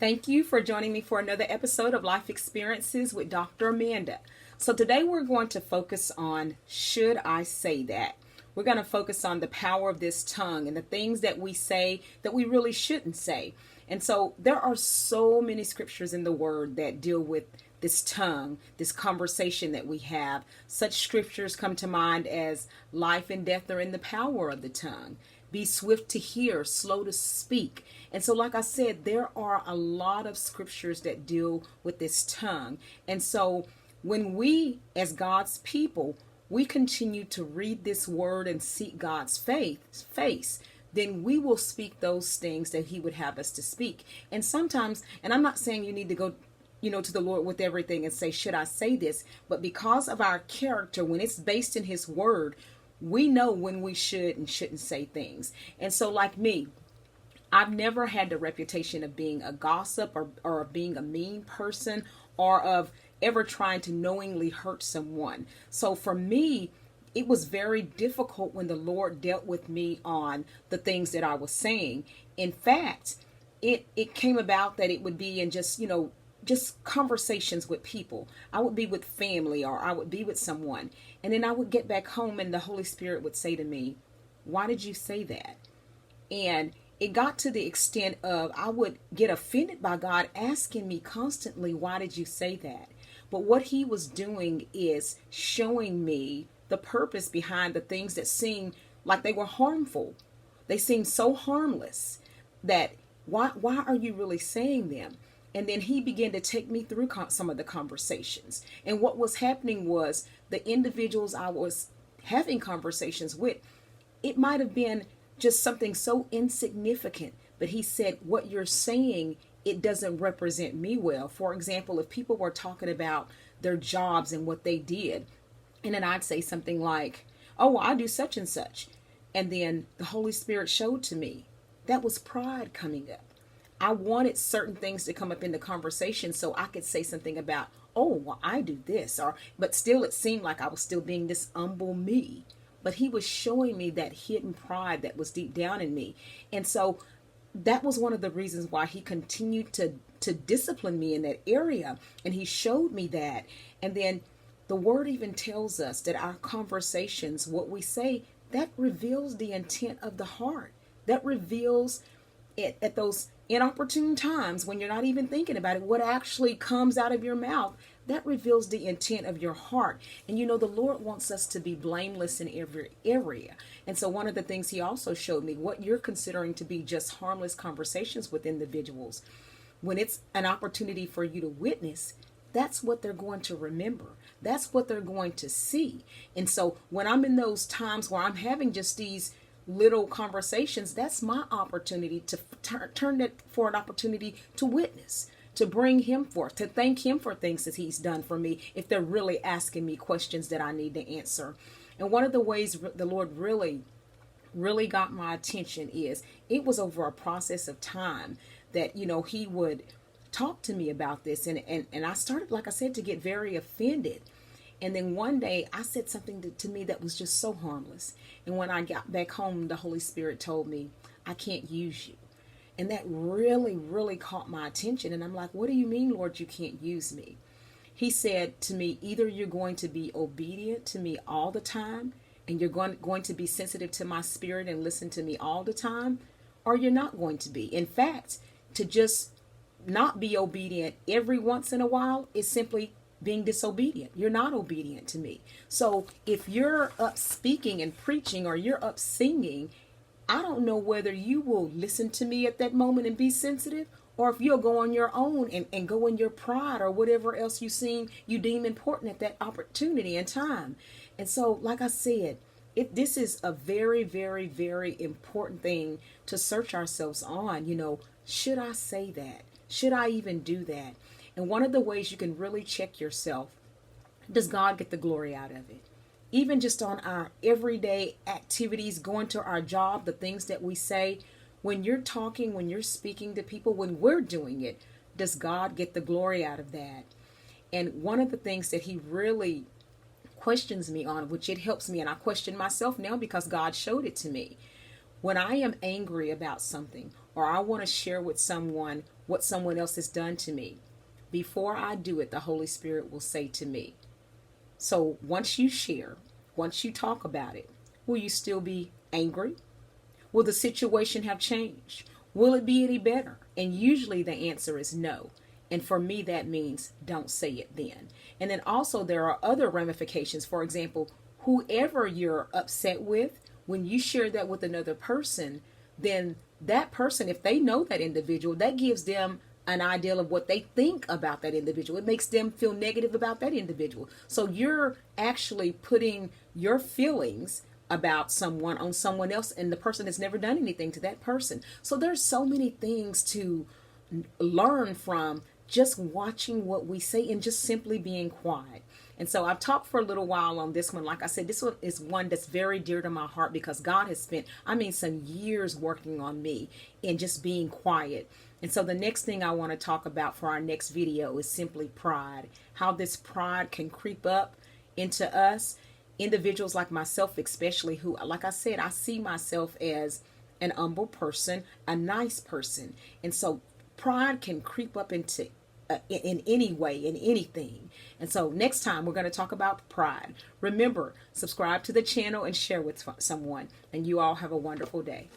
Thank you for joining me for another episode of Life Experiences with Dr. Amanda. So today we're going to focus on should I say that? We're going to focus on the power of this tongue and the things that we say that we really shouldn't say. And so there are so many scriptures in the word that deal with this tongue, this conversation that we have. Such scriptures come to mind as life and death are in the power of the tongue. Be swift to hear, slow to speak. And so, like I said, there are a lot of scriptures that deal with this tongue. And so when we, as God's people, we continue to read this word and seek God's face, then we will speak those things that he would have us to speak. And sometimes, and I'm not saying you need to go to the Lord with everything and say, should I say this? But because of our character, when it's based in his word, we know when we should and shouldn't say things. And so like me, I've never had the reputation of being a gossip or of being a mean person or of ever trying to knowingly hurt someone. So for me, it was very difficult when the Lord dealt with me on the things that I was saying. In fact, it came about that it would be in just conversations with people. I would be with family or I would be with someone. And then I would get back home and the Holy Spirit would say to me, why did you say that? And it got to the extent of I would get offended by God asking me constantly, why did you say that? But what he was doing is showing me the purpose behind the things that seemed like they were harmful. They seemed so harmless that why are you really saying them? And then he began to take me through some of the conversations. And what was happening was the individuals I was having conversations with, it might have been just something so insignificant. But he said, what you're saying, it doesn't represent me well. For example, if people were talking about their jobs and what they did, and then I'd say something like, oh, well, I do such and such. And then the Holy Spirit showed to me that was pride coming up. I wanted certain things to come up in the conversation so I could say something about, oh, well, I do this, but still it seemed like I was still being this humble me. But he was showing me that hidden pride that was deep down in me. And so that was one of the reasons why he continued to discipline me in that area. And he showed me that. And then the word even tells us that our conversations, what we say, that reveals the intent of the heart. That reveals it at those inopportune times when you're not even thinking about it, what actually comes out of your mouth, that reveals the intent of your heart. And the Lord wants us to be blameless in every area. And so one of the things he also showed me, what you're considering to be just harmless conversations with individuals, when it's an opportunity for you to witness, that's what they're going to remember. That's what they're going to see. And so when I'm in those times where I'm having just these little conversations, that's my opportunity to turn that for an opportunity to witness, to bring him forth, to thank him for things that he's done for me if they're really asking me questions that I need to answer. And one of the ways the Lord really got my attention is it was over a process of time that he would talk to me about this, and I started, like I said, to get very offended. And then one day I said something to me that was just so harmless. And when I got back home, the Holy Spirit told me, I can't use you. And that really, really caught my attention. And I'm like, what do you mean, Lord, you can't use me? He said to me, either you're going to be obedient to me all the time, and you're going to be sensitive to my spirit and listen to me all the time, or you're not going to be. In fact, to just not be obedient every once in a while is simply being disobedient. You're not obedient to me. So if you're up speaking and preaching, or you're up singing, I don't know whether you will listen to me at that moment and be sensitive, or if you'll go on your own and go in your pride or whatever else you deem important at that opportunity and time. And so, like I said, this is a very, very, very important thing to search ourselves on. Should I say that? Should I even do that? And one of the ways you can really check yourself, does God get the glory out of it? Even just on our everyday activities, going to our job, the things that we say, when you're talking, when you're speaking to people, when we're doing it, does God get the glory out of that? And one of the things that he really questions me on, which it helps me, and I question myself now because God showed it to me. When I am angry about something, or I want to share with someone what someone else has done to me, before I do it, the Holy Spirit will say to me, so once you share, once you talk about it, will you still be angry? Will the situation have changed? Will it be any better? And usually the answer is no. And for me, that means don't say it then. And then also there are other ramifications. For example, whoever you're upset with, when you share that with another person, then that person, if they know that individual, that gives them an idea of what they think about that individual. It makes them feel negative about that individual. So you're actually putting your feelings about someone on someone else, and the person has never done anything to that person. So there's so many things to learn from just watching what we say and just simply being quiet. And so I've talked for a little while on this one. Like I said, this one is one that's very dear to my heart because God has spent, some years working on me in just being quiet. And so the next thing I want to talk about for our next video is simply pride. How this pride can creep up into us, individuals like myself especially, who, like I said, I see myself as an humble person, a nice person. And so pride can creep up into in any way, in anything. And so next time we're going to talk about pride. Remember, subscribe to the channel and share with someone. And you all have a wonderful day.